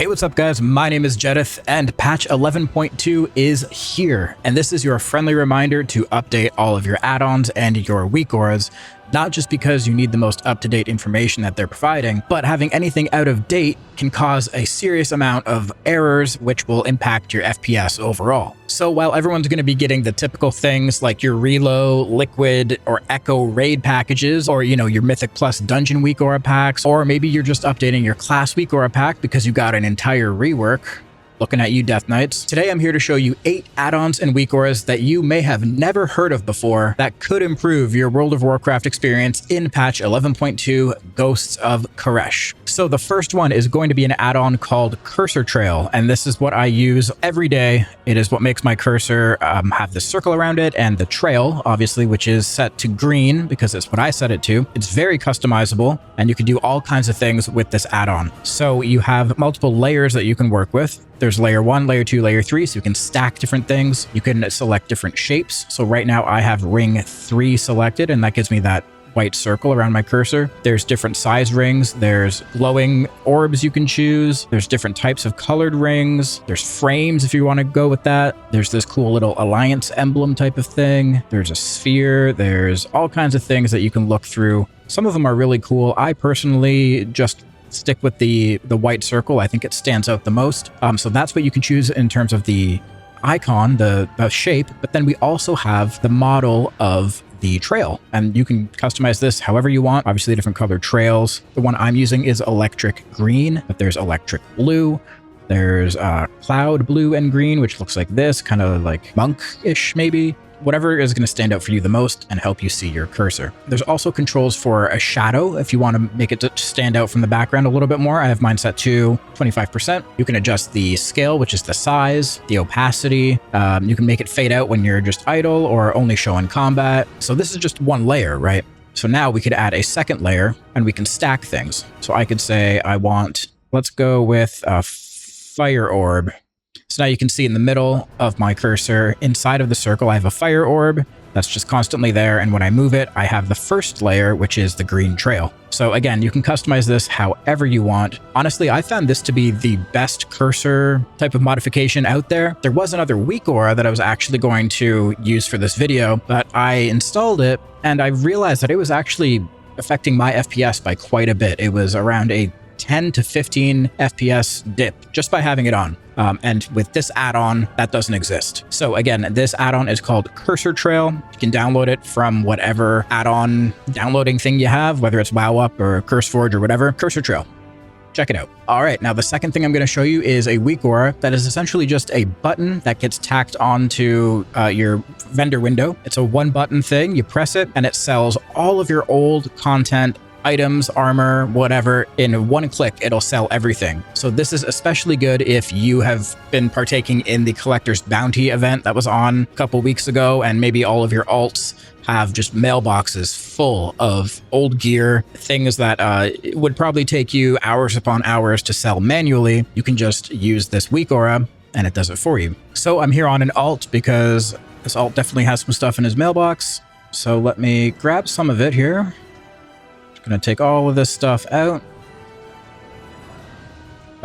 Hey, what's up guys? My name is Jedith and patch 11.2 is here. And this is your friendly reminder to update all of your add-ons and your Weakauras, not just because you need the most up-to-date information that they're providing, but having anything out of date can cause a serious amount of errors, which will impact your FPS overall. So while everyone's going to be getting the typical things like your Reloe, Liquid, or Echo raid packages, or your Mythic Plus Dungeon Weakaura packs, or maybe you're just updating your Class Weakaura pack because you got an entire rework. Looking at you, Death Knights. Today I'm here to show you 8 add-ons and Weakauras that you may have never heard of before that could improve your World of Warcraft experience in patch 11.2 Ghosts of Koresh. So the first one is going to be an add-on called CursorTrail, and this is what I use every day. It is what makes my cursor have the circle around it and the trail, obviously, which is set to green because it's what I set it to. It's very customizable, and you can do all kinds of things with this add-on. So you have multiple layers that you can work with. There's layer 1, layer 2, layer 3, so you can stack different things. You can select different shapes. So right now I have ring 3 selected, and that gives me that white circle around my cursor. There's different size rings. There's glowing orbs you can choose. There's different types of colored rings. There's frames if you want to go with that. There's this cool little alliance emblem type of thing. There's a sphere. There's all kinds of things that you can look through. Some of them are really cool. I personally just stick with the white circle. I think it stands out the most. So that's what you can choose in terms of the icon, the shape, but then we also have the model of the trail, and you can customize this however you want. Obviously different colored trails. The one I'm using is electric green, but there's electric blue. There's cloud blue and green, which looks like this, kind of like monk-ish maybe. Whatever is going to stand out for you the most and help you see your cursor. There's also controls for a shadow if you want to make it to stand out from the background a little bit more. I have mine set to 25%. You can adjust the scale, which is the size, the opacity. You can make it fade out when you're just idle or only show in combat. So this is just one layer, right? So now we could add a second layer and we can stack things. So I could say let's go with a fire orb. So now you can see in the middle of my cursor, inside of the circle, I have a fire orb that's just constantly there. And when I move it, I have the first layer, which is the green trail. So again, you can customize this however you want. Honestly, I found this to be the best cursor type of modification out there. There was another Weakaura that I was actually going to use for this video, but I installed it and I realized that it was actually affecting my FPS by quite a bit. It was around a 10 to 15 FPS dip just by having it on. And with this add-on, that doesn't exist. So again, this add-on is called CursorTrail. You can download it from whatever add-on downloading thing you have, whether it's WowUp or CurseForge or whatever. CursorTrail. Check it out. All right, now the second thing I'm going to show you is a Weakaura that is essentially just a button that gets tacked onto your vendor window. It's a one-button thing. You press it, and it sells all of your old content, items, armor, whatever. In one click, it'll sell everything. So this is especially good if you have been partaking in the Collector's Bounty event that was on a couple weeks ago, and maybe all of your alts have just mailboxes full of old gear, things that would probably take you hours upon hours to sell manually. You can just use this Weakaura and it does it for you. So I'm here on an alt because this alt definitely has some stuff in his mailbox. So let me grab some of it here. Gonna take all of this stuff out.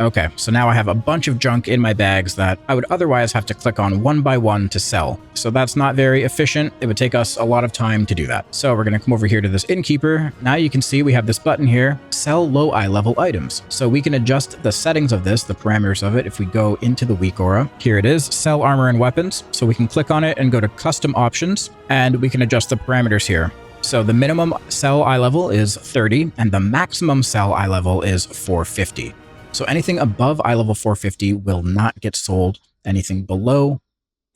Okay, so now I have a bunch of junk in my bags that I would otherwise have to click on one by one to sell. So that's not very efficient. It would take us a lot of time to do that. So we're gonna come over here to this innkeeper. Now you can see we have this button here, sell low eye level items. So we can adjust the settings of this, the parameters of it, if we go into the Weakaura. Here it is, sell armor and weapons. So we can click on it and go to custom options, and we can adjust the parameters here. So the minimum sell eye level is 30 and the maximum sell eye level is 450. So anything above eye level 450 will not get sold. Anything below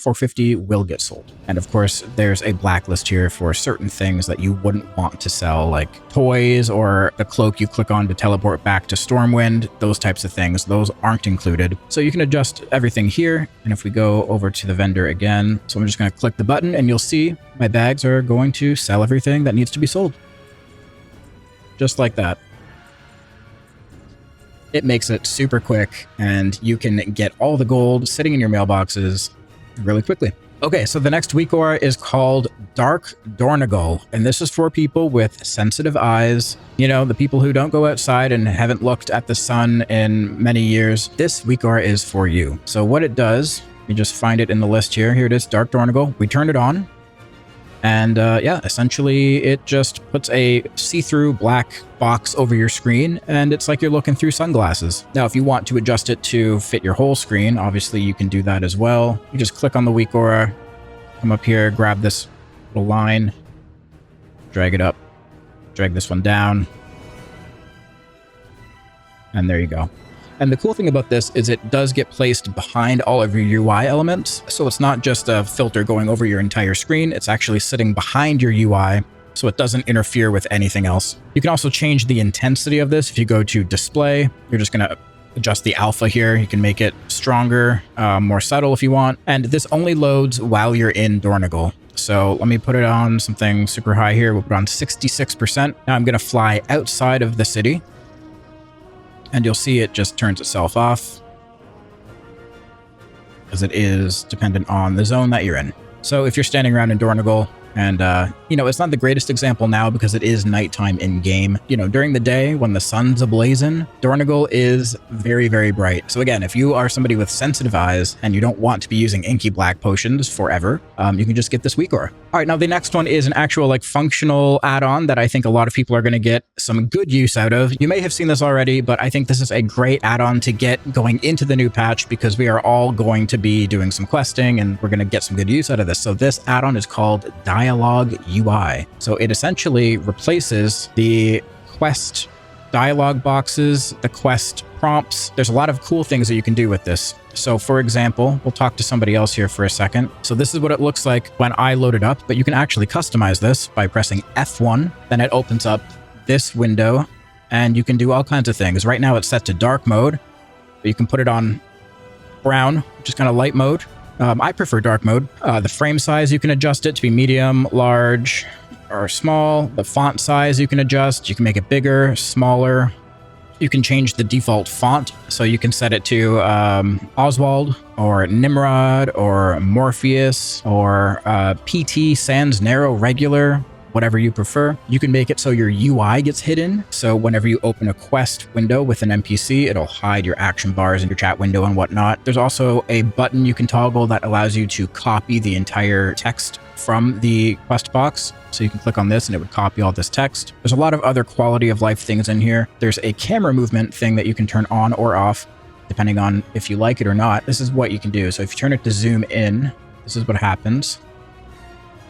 450 will get sold. And of course, there's a blacklist here for certain things that you wouldn't want to sell, like toys or the cloak you click on to teleport back to Stormwind, those types of things. Those aren't included. So you can adjust everything here. And if we go over to the vendor again, so I'm just going to click the button and you'll see my bags are going to sell everything that needs to be sold. Just like that. It makes it super quick and you can get all the gold sitting in your mailboxes really quickly. Okay, so the next weak aura is called Dark Dornogal, and this is for people with sensitive eyes. You know, the people who don't go outside and haven't looked at the sun in many years. This weak aura is for you. So what it does, you just find it in the list here. Here it is, Dark Dornogal. We turn it on. And yeah, essentially it just puts a see-through black box over your screen, and it's like you're looking through sunglasses. Now, if you want to adjust it to fit your whole screen, obviously you can do that as well. You just click on the weak aura, come up here, grab this little line, drag it up, drag this one down, and there you go. And the cool thing about this is it does get placed behind all of your UI elements. So it's not just a filter going over your entire screen. It's actually sitting behind your UI, so it doesn't interfere with anything else. You can also change the intensity of this. If you go to display, you're just going to adjust the alpha here. You can make it stronger, more subtle if you want. And this only loads while you're in Dornogal. So let me put it on something super high here. We'll put it on 66%. Now I'm going to fly outside of the city. And you'll see it just turns itself off because it is dependent on the zone that you're in. So if you're standing around in Dornogal, and, you know, it's not the greatest example now because it is nighttime in game. You know, during the day when the sun's ablazing, Dornogal is very, very bright. So again, if you are somebody with sensitive eyes and you don't want to be using inky black potions forever, you can just get this weak aura. All right, now the next one is an actual like functional add-on that I think a lot of people are going to get some good use out of. You may have seen this already, but I think this is a great add-on to get going into the new patch because we are all going to be doing some questing and we're going to get some good use out of this. So this add-on is called DialogueUI. So it essentially replaces the quest dialogue boxes, the quest prompts. There's a lot of cool things that you can do with this. So for example, we'll talk to somebody else here for a second. So this is what it looks like when I load it up, but you can actually customize this by pressing F1. Then it opens up this window and you can do all kinds of things. Right now it's set to dark mode, but you can put it on brown, which is kind of light mode. I prefer dark mode. The frame size, you can adjust it to be medium, large, or small. The font size you can adjust. You can make it bigger, smaller. You can change the default font. So you can set it to Oswald or Nimrod or Morpheus or PT Sans Narrow Regular, whatever you prefer. You can make it so your UI gets hidden. So whenever you open a quest window with an NPC, it'll hide your action bars and your chat window and whatnot. There's also a button you can toggle that allows you to copy the entire text from the quest box. So you can click on this and it would copy all this text. There's a lot of other quality of life things in here. There's a camera movement thing that you can turn on or off, depending on if you like it or not. This is what you can do. So if you turn it to zoom in, this is what happens.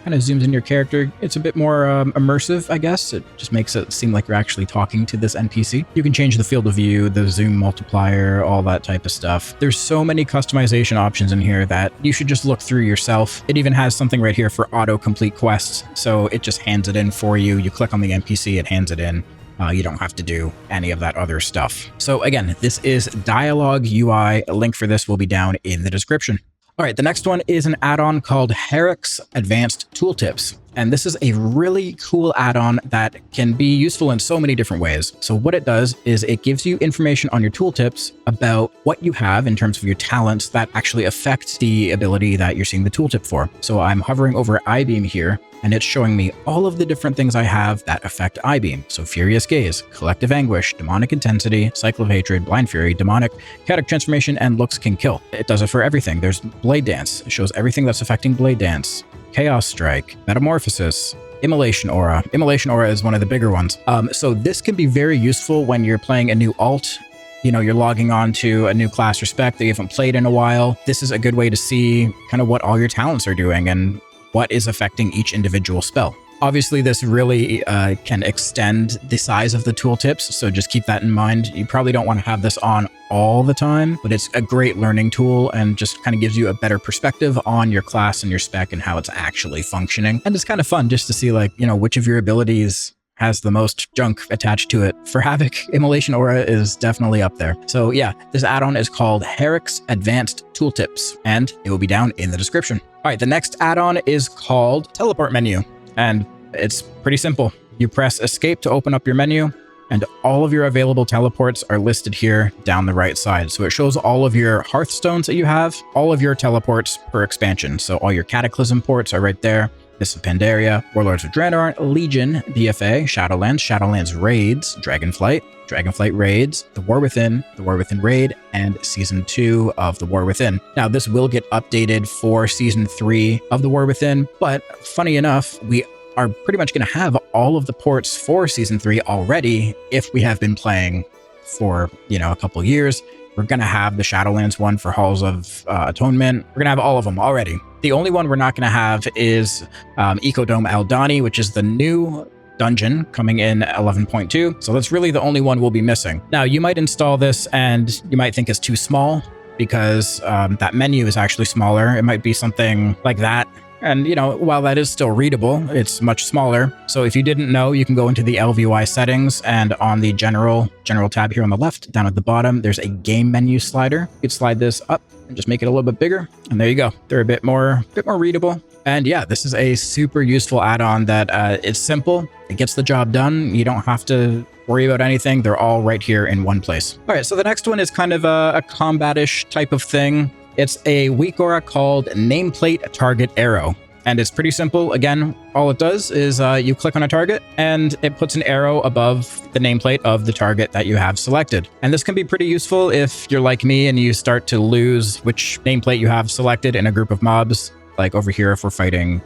Kind of zooms in your character. It's a bit more immersive, I guess. It just makes it seem like you're actually talking to this NPC. You can change the field of view, the zoom multiplier, all that type of stuff. There's so many customization options in here that you should just look through yourself. It even has something right here for auto-complete quests. So it just hands it in for you. You click on the NPC, it hands it in. You don't have to do any of that other stuff. So again, this is DialogueUI. A link for this will be down in the description. All right, the next one is an add-on called Harrek's Advanced Tooltips. And this is a really cool add-on that can be useful in so many different ways. So what it does is it gives you information on your tooltips about what you have in terms of your talents that actually affect the ability that you're seeing the tooltip for. So I'm hovering over I-beam here, and it's showing me all of the different things I have that affect I-beam. So Furious Gaze, Collective Anguish, Demonic Intensity, Cycle of Hatred, Blind Fury, Demonic, Chaotic Transformation, and Looks Can Kill. It does it for everything. There's Blade Dance. It shows everything that's affecting Blade Dance. Chaos Strike, Metamorphosis, Immolation Aura. Immolation Aura is one of the bigger ones. So this can be very useful when you're playing a new alt. You know, you're logging on to a new class or spec that you haven't played in a while. This is a good way to see kind of what all your talents are doing and what is affecting each individual spell. Obviously, this really can extend the size of the tooltips, so just keep that in mind. You probably don't want to have this on all the time, but it's a great learning tool and just kind of gives you a better perspective on your class and your spec and how it's actually functioning. And it's kind of fun just to see, like, you know, which of your abilities has the most junk attached to it. For Havoc, Immolation Aura is definitely up there. So yeah, this add-on is called Harrek's Advanced Tooltips, and it will be down in the description. All right, the next add-on is called Teleport Menu, and it's pretty simple. You press Escape to open up your menu, And all of your available teleports are listed here down the right side. So it shows all of your Hearthstones that you have, all of your teleports per expansion. So all your Cataclysm ports are right there. This is Pandaria, Warlords of Draenor, Legion, BFA, Shadowlands Raids, Dragonflight Raids, The War Within Raid, and Season 2 of The War Within. Now, this will get updated for Season 3 of The War Within, but funny enough, we are pretty much going to have all of the ports for Season 3 already if we have been playing for, a couple years. We're going to have the Shadowlands one for Halls of Atonement. We're going to have all of them already. The only one we're not going to have is Ecodome Aldani, which is the new dungeon coming in 11.2. So that's really the only one we'll be missing. Now, you might install this and you might think it's too small because that menu is actually smaller. It might be something like that. And, while that is still readable, it's much smaller. So if you didn't know, you can go into the LVUI settings, and on the general tab here on the left, down at the bottom, there's a game menu slider. You could slide this up and just make it a little bit bigger. And there you go. They're a bit more readable. And yeah, this is a super useful add-on that it's simple. It gets the job done. You don't have to worry about anything. They're all right here in one place. All right, so the next one is kind of a combat-ish type of thing. It's a Weakaura called Nameplate Target Arrow. And it's pretty simple. Again, all it does is you click on a target and it puts an arrow above the nameplate of the target that you have selected. And this can be pretty useful if you're like me and you start to lose which nameplate you have selected in a group of mobs. Like over here, if we're fighting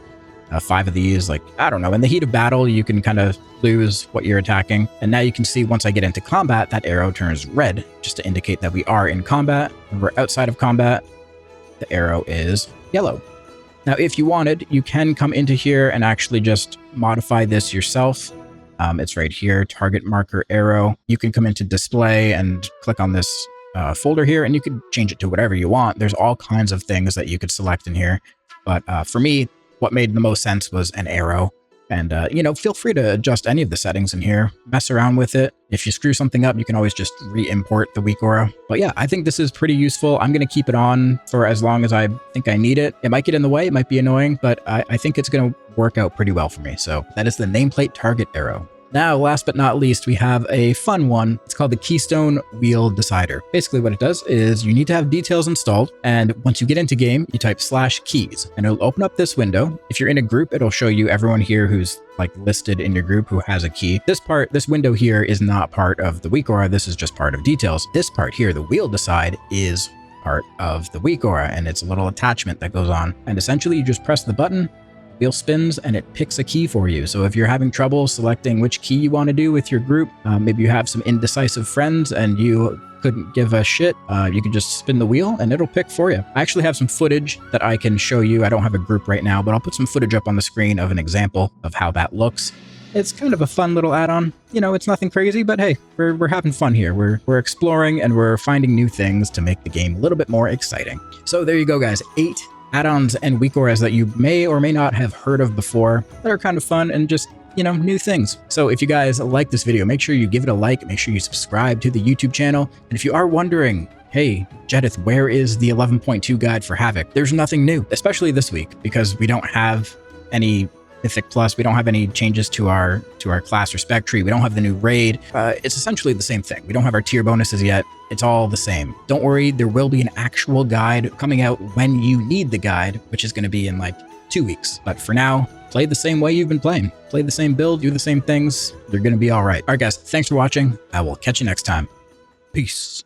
5 of these, like, I don't know, in the heat of battle, you can kind of lose what you're attacking. And now you can see once I get into combat, that arrow turns red just to indicate that we are in combat. When we're outside of combat, the arrow is yellow. Now, if you wanted, you can come into here and actually just modify this yourself. It's right here, target marker arrow. You can come into display and click on this folder here, and you can change it to whatever you want. There's all kinds of things that you could select in here. But for me, what made the most sense was an arrow. And, feel free to adjust any of the settings in here. Mess around with it. If you screw something up, you can always just re-import the Weakaura. But yeah, I think this is pretty useful. I'm going to keep it on for as long as I think I need it. It might get in the way. It might be annoying, but I think it's going to work out pretty well for me. So that is the Nameplate Target Arrow. Now, last but not least, we have a fun one. It's called the Keystone Wheel Decider. Basically, what it does is you need to have details installed. And once you get into game, you type /keys and it'll open up this window. If you're in a group, it'll show you everyone here who's like listed in your group who has a key. This window here is not part of the Weakaura. This is just part of details. This part here, the wheel decide, is part of the Weakaura, and it's a little attachment that goes on. And essentially, you just press the button, wheel spins, and it picks a key for you. So if you're having trouble selecting which key you want to do with your group, maybe you have some indecisive friends and you couldn't give a shit, you can just spin the wheel and it'll pick for you. I actually have some footage that I can show you. I don't have a group right now, but I'll put some footage up on the screen of an example of how that looks. It's kind of a fun little add-on. It's nothing crazy, but hey, we're having fun here. We're exploring and we're finding new things to make the game a little bit more exciting. So there you go, guys. 8 add-ons and Weakauras that you may or may not have heard of before that are kind of fun and just, new things. So if you guys like this video, make sure you give it a like, make sure you subscribe to the YouTube channel. And if you are wondering, hey, Jedith, where is the 11.2 guide for Havoc? There's nothing new, especially this week, because we don't have any Mythic Plus. We don't have any changes to our class or spec tree. We don't have the new raid. It's essentially the same thing. We don't have our tier bonuses yet. It's all the same. Don't worry, there will be an actual guide coming out when you need the guide, which is going to be in like 2 weeks. But for now, play the same way you've been playing. Play the same build, do the same things. You're going to be all right. All right, guys, thanks for watching. I will catch you next time. Peace.